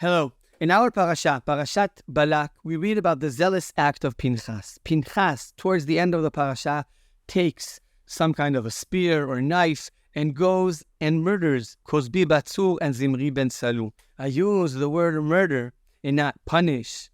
Hello. In our Parashat Balak, we read about the zealous act of Pinchas. Pinchas, towards the end of the parasha, takes some kind of a spear or knife and goes and murders Kozbi Batsur and Zimri ben Salu. I use the word murder and not punish,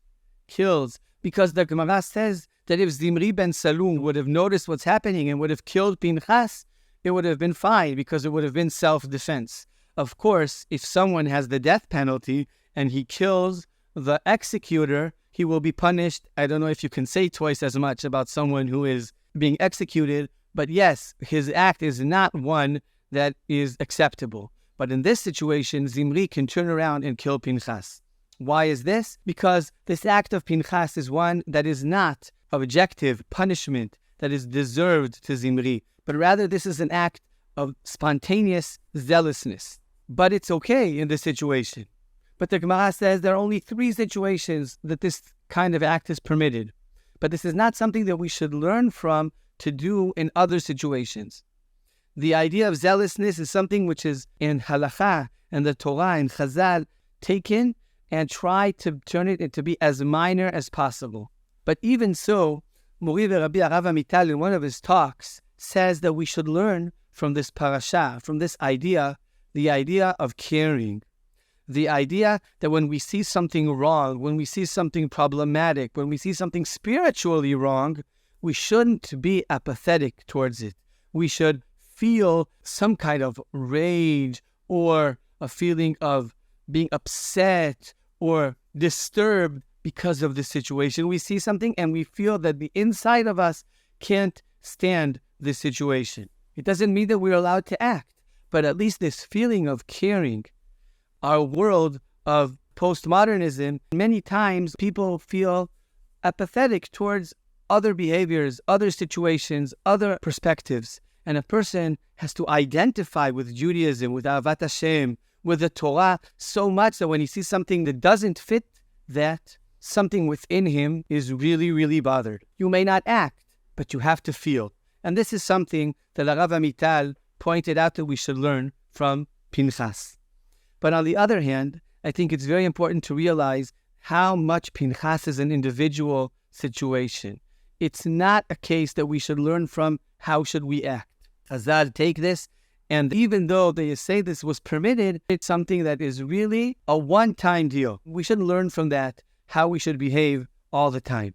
kills, because the Gemara says that if Zimri ben Salu would have noticed what's happening and would have killed Pinchas, it would have been fine because it would have been self-defense. Of course, if someone has the death penalty and he kills the executor, he will be punished. I don't know if you can say twice as much about someone who is being executed, but yes, his act is not one that is acceptable. But in this situation, Zimri can turn around and kill Pinchas. Why is this? Because this act of Pinchas is one that is not objective punishment that is deserved to Zimri, but rather this is an act of spontaneous zealousness. But it's okay in this situation. But the Gemara says there are only 3 situations that this kind of act is permitted. But this is not something that we should learn from to do in other situations. The idea of zealousness is something which is in halakha and the Torah and Chazal taken and try to turn it to be as minor as possible. But even so, Rabbi Amital in one of his talks says that we should learn from this parasha, from this idea, the idea of caring. The idea that when we see something wrong, when we see something problematic, when we see something spiritually wrong, we shouldn't be apathetic towards it. We should feel some kind of rage or a feeling of being upset or disturbed because of the situation. We see something and we feel that the inside of us can't stand this situation. It doesn't mean that we're allowed to act, but at least this feeling of caring. Our world of postmodernism, many times people feel apathetic towards other behaviors, other situations, other perspectives. And a person has to identify with Judaism, with Ahavat Hashem, with the Torah, so much that when he sees something that doesn't fit that, something within him is really, really bothered. You may not act, but you have to feel. And this is something that Rabbi Amital pointed out that we should learn from Pinchas. But on the other hand, I think it's very important to realize how much Pinchas is an individual situation. It's not a case that we should learn from how should we act. Chazal take this, and even though they say this was permitted, it's something that is really a one-time deal. We should learn from that how we should behave all the time.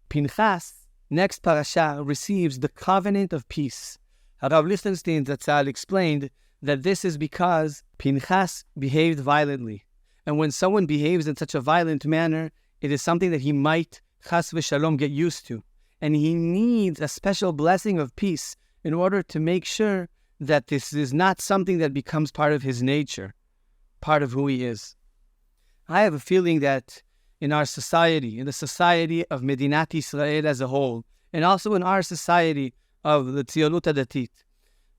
Pinchas, next parasha, receives the covenant of peace. Rav Lichtenstein Zatzal explained that this is because Pinchas behaved violently. And when someone behaves in such a violent manner, it is something that he might, chas v'shalom, get used to. And he needs a special blessing of peace in order to make sure that this is not something that becomes part of his nature, part of who he is. I have a feeling that in our society, in the society of Medinat Israel as a whole, and also in our society of the Tzionut Hadatit,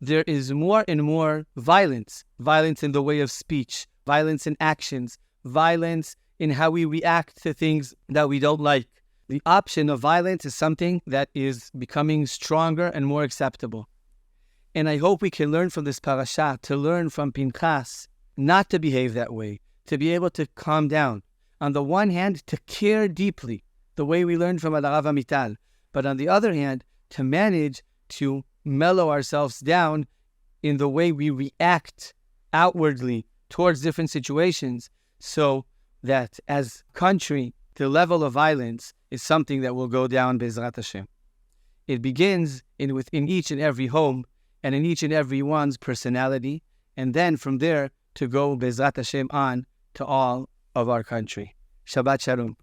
there is more and more violence. Violence in the way of speech, violence in actions, violence in how we react to things that we don't like. The option of violence is something that is becoming stronger and more acceptable. And I hope we can learn from this parasha, to learn from Pinchas, not to behave that way, to be able to calm down. On the one hand, to care deeply, the way we learned from Rav Amital. But on the other hand, to manage to mellow ourselves down in the way we react outwardly towards different situations, so that as a country, the level of violence is something that will go down Be'ezrat Hashem. It begins within each and every home and in each and every one's personality, and then from there to go Be'ezrat Hashem on to all of our country. Shabbat Shalom.